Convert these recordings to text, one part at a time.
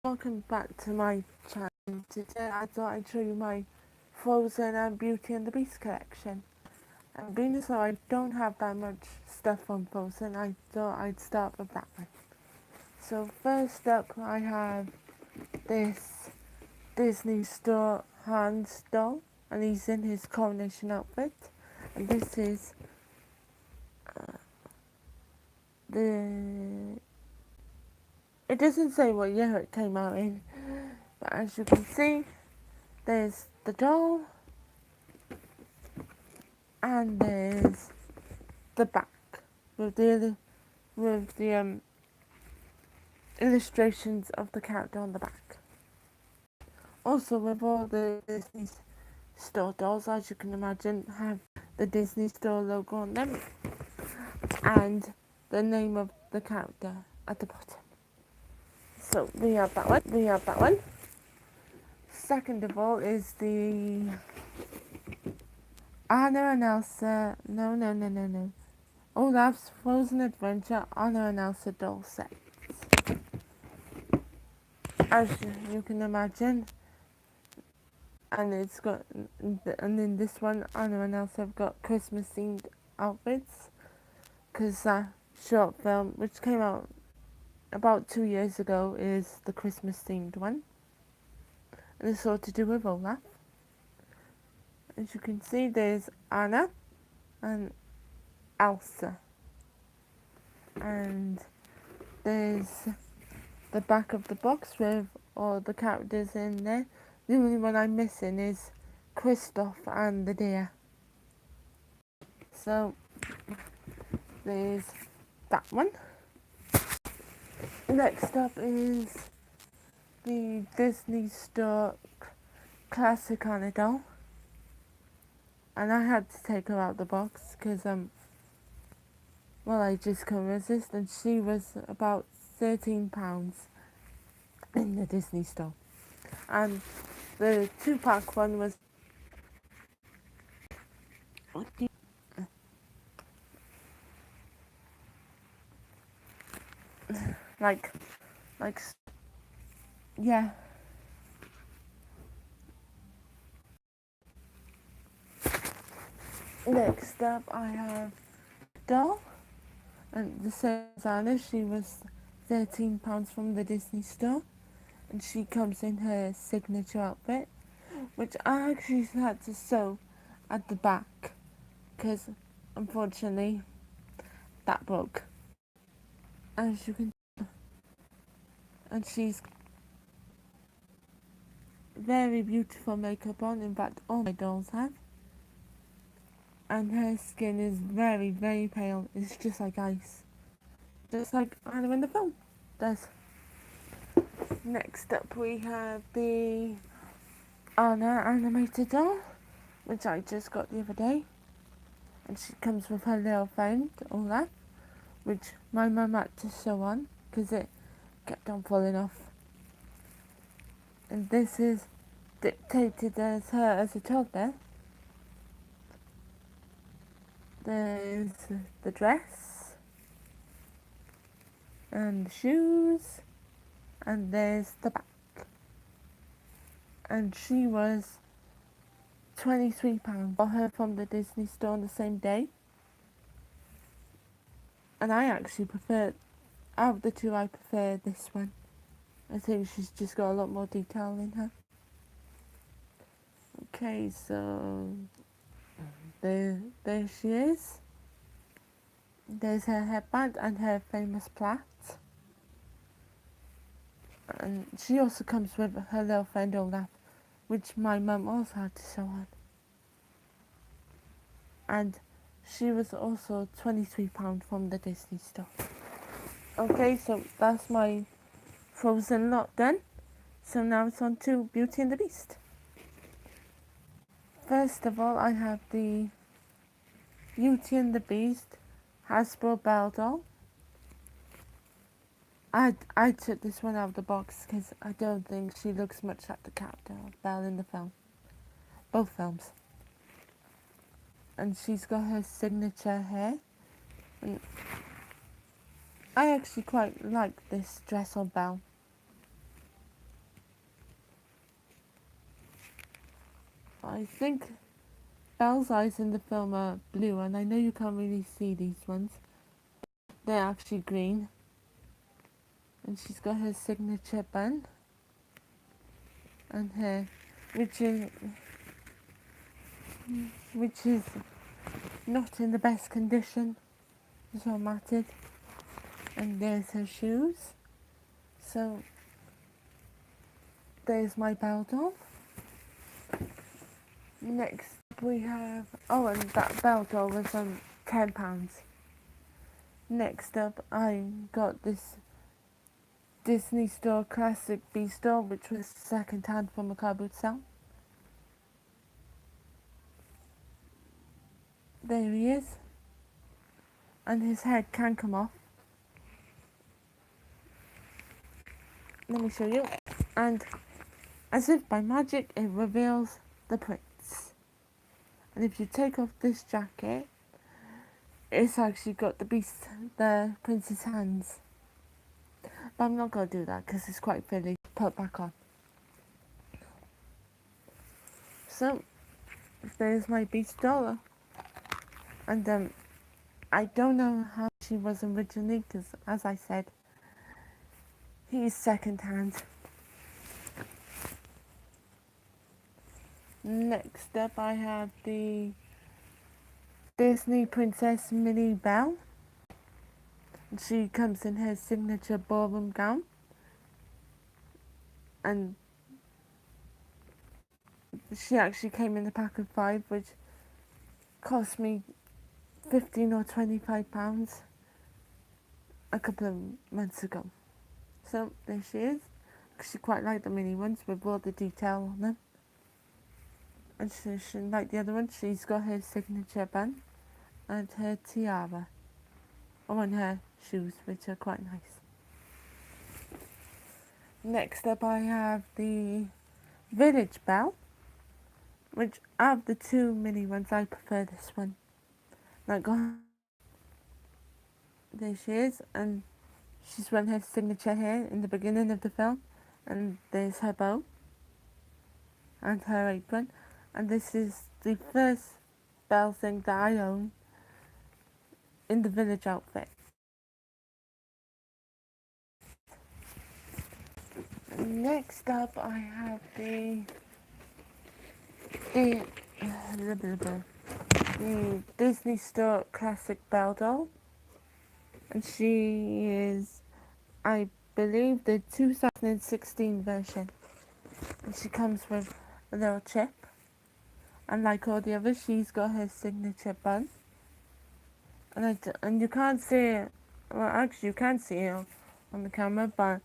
Welcome back to my channel. Today I thought I'd show you my Frozen and Beauty and the Beast collection. And being as though I don't have that much stuff on Frozen, I thought I'd start with that one. So first up I have this Disney Store Hans doll, and he's in his coronation outfit. And this is the... It doesn't say what year it came out in, but as you can see, there's the doll, and there's the back with the illustrations of the character on the back. Also, with all the Disney Store dolls, as you can imagine, have the Disney Store logo on them and the name of the character at the bottom. So we have that one. Second of all is the Anna and Elsa. No. Olaf's Frozen Adventure Anna and Elsa doll set. As you can imagine, and in this one, Anna and Elsa have got Christmas themed outfits, because that short film, which came out about 2 years ago, is the Christmas themed one, and it's all to do with Olaf. As you can see, there's Anna and Elsa, and there's the back of the box with all the characters in there. The only one I'm missing is Kristoff and the deer. So there's that one. Next up is the Disney Store Classic Anna doll, and I had to take her out the box because I just couldn't resist, and she was about £13 in the Disney Store, and the 2-pack one was like yeah. Next up I have doll, and the same as Anna, she was £13 from the Disney Store, and she comes in her signature outfit, which I actually had to sew at the back because unfortunately that broke. As you can, and she's very beautiful makeup on. In fact, all my dolls have, and her skin is very, very pale. It's just like ice, just like Anna in the film does. Next up we have the Anna animated doll, which I just got the other day, and she comes with her little friend Olaf, which my mum had to sew on because it kept on falling off. And this is dictated as her as a toddler. There's the dress and the shoes, and there's the back. And she was £23. Got her from the Disney Store on the same day. And I actually out of the two, I prefer this one. I think she's just got a lot more detail in her. Okay, so there she is. There's her headband and her famous plait. And she also comes with her little friend Olaf, which my mum also had to sew on. And she was also £23 from the Disney Store. Okay, so that's my Frozen lot done. So now it's on to Beauty and the Beast. First of all, I have the Beauty and the Beast Hasbro Belle doll. I took this one out of the box because I don't think she looks much like the character of Belle in the film. Both films. And she's got her signature hair. And I actually quite like this dress on Belle. I think Belle's eyes in the film are blue, and I know you can't really see these ones. They're actually green. And she's got her signature bun and hair, which is not in the best condition. It's all matted. And there's her shoes. So there's my bell doll. Next we have, oh, and that bell doll was £10. Next up I got this Disney Store Classic Beast doll, which was second hand from a car boot sale. There he is. And his head can come off. Let me show you. And as if by magic, it reveals the prince. And if you take off this jacket, it's actually got the prince's hands. But I'm not going to do that because it's quite fiddly to put back on. So, there's my beast doll. And I don't know how she was originally because, as I said, he's second hand. Next up I have the Disney Princess Minnie Belle. She comes in her signature ballroom gown. And she actually came in a pack of 5, which cost me £15 or £25 a couple of months ago. So there she is. She quite liked the mini ones with all the detail on them. And she like the other one, she's got her signature bun and her tiara. Oh, and her shoes, which are quite nice. Next up I have the Village Belle, which out of the 2 mini ones, I prefer this one. Like, oh, there she is, and she's wearing her signature hair in the beginning of the film, and there's her bow and her apron, and this is the first Belle thing that I own in the village outfit. Next up I have the Disney Store Classic Belle doll, and she is, I believe, the 2016 version, and she comes with a little chip, and like all the others, she's got her signature bun, and you can't see it, well actually you can see it on the camera, but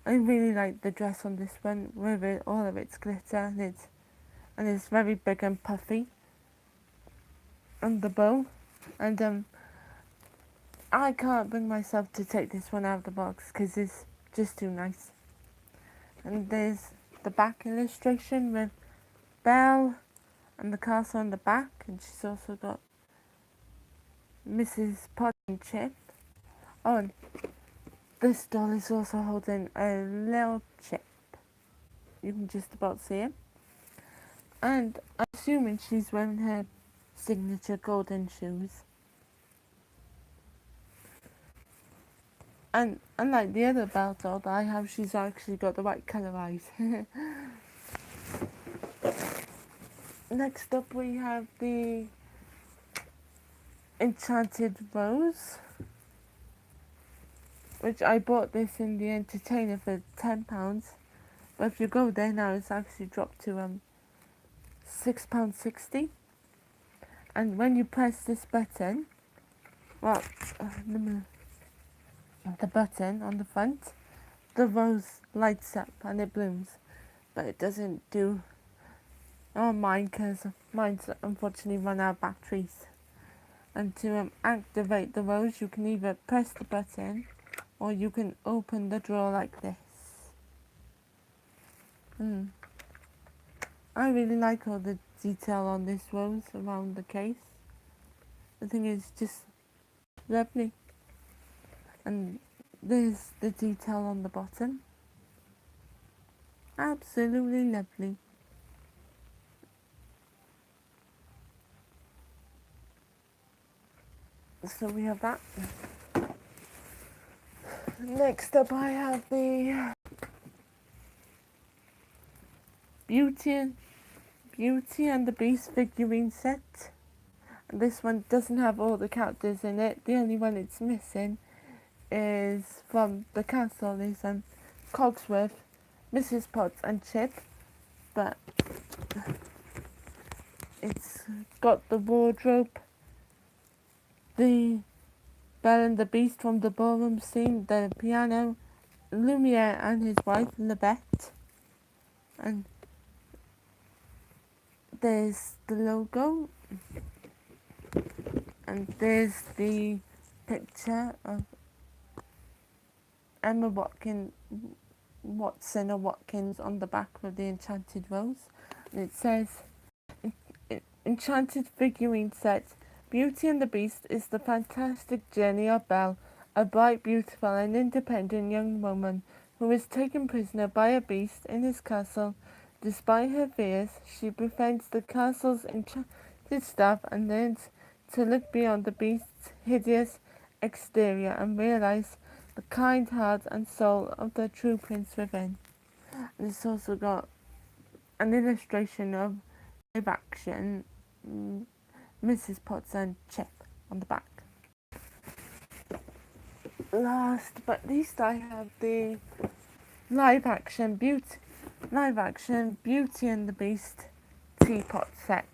I really like the dress on this one with all of its glitter, and it's very big and puffy, and the bow, and I can't bring myself to take this one out of the box because it's just too nice. And there's the back illustration with Belle and the castle on the back, and she's also got Mrs. Pod and Chip. Oh, and this doll is also holding a little chip. You can just about see it. And I'm assuming she's wearing her signature golden shoes. And unlike the other Belle doll that I have, she's actually got the right colour eyes. Next up we have the Enchanted Rose, which I bought this in the Entertainer for £10. But if you go there now, it's actually dropped to £6.60. And when you press this button, well, the button on the front, the rose lights up and it blooms. But it doesn't do on mine because mine's unfortunately run out of batteries. And to activate the rose, you can either press the button or you can open the drawer like this. I really like all the detail on this rose around the case. I think it's just lovely. And there's the detail on the bottom. Absolutely lovely. So we have that. Next up I have the Beauty and the Beast figurine set. And this one doesn't have all the characters in it. The only one it's missing is from the castle is Cogsworth, Mrs. Potts and Chip. But it's got the wardrobe, the Belle and the Beast from the ballroom scene, the piano, Lumiere and his wife, Libette. And there's the logo. And there's the picture of Emma Watson or Watkins on the back of the Enchanted Rose. And it says, Enchanted figurine set. Beauty and the Beast is the fantastic journey of Belle, a bright, beautiful and independent young woman who is taken prisoner by a beast in his castle. Despite her fears, she befriends the castle's enchanted staff and learns to look beyond the beast's hideous exterior and realize the kind heart and soul of the true prince within. And it's also got an illustration of live action Mrs. Potts and Chip on the back. Last but least, I have the live action Beauty and the Beast teapot set.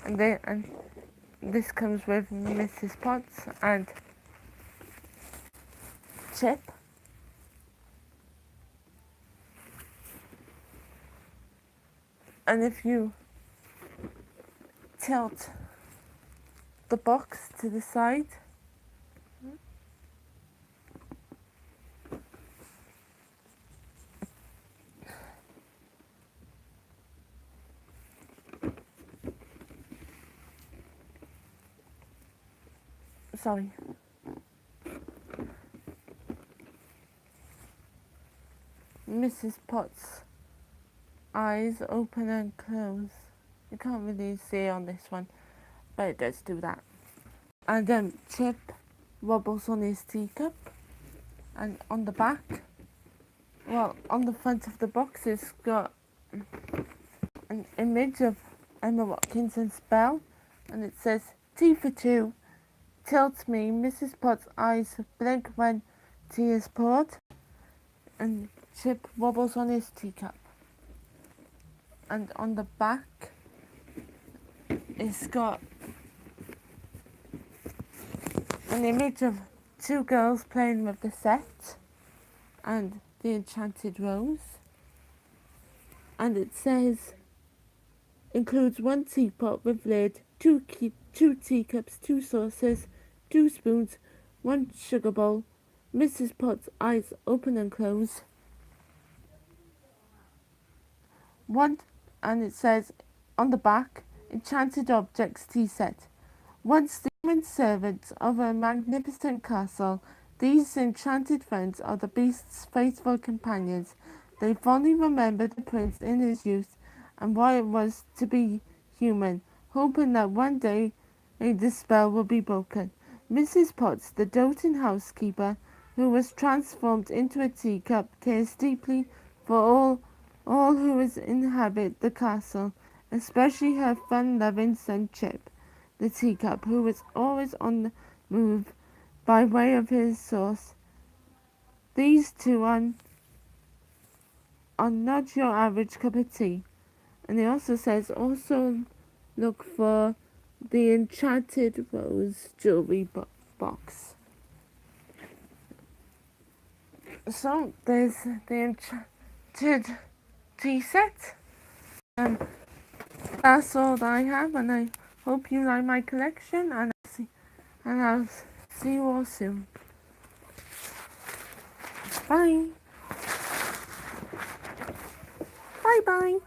And this comes with Mrs. Potts and Chip. And if you tilt the box to the side, sorry. Mrs. Potts' eyes open and close. You can't really see on this one, but it does do that. And Chip wobbles on his teacup, and on the back, well, on the front of the box, it's got an image of Emma Watkins and Belle, and it says, "Tea for two. Tilt me." Mrs. Potts' eyes blink when tea is poured, and Chip wobbles on his teacup. And on the back, it's got an image of two girls playing with the set and the Enchanted Rose. And it says, includes one teapot with lid, two teacups, 2 saucers, 2 spoons, 1 sugar bowl. Mrs. Potts' eyes open and close. And it says on the back, Enchanted Objects tea set. Once the human servants of a magnificent castle, these enchanted friends are the beast's faithful companions. They fondly remember the prince in his youth and what it was to be human, hoping that one day the spell will be broken. Mrs. Potts, the doting housekeeper, who was transformed into a teacup, cares deeply for all who inhabit the castle, especially her fun-loving son Chip, the teacup, who is always on the move by way of his source. These two are not your average cup of tea. And it also says, also look for the Enchanted Rose jewelry box. So there's the Enchanted tea set. And that's all that I have, and I hope you like my collection, and I'll see you all soon. Bye. Bye bye.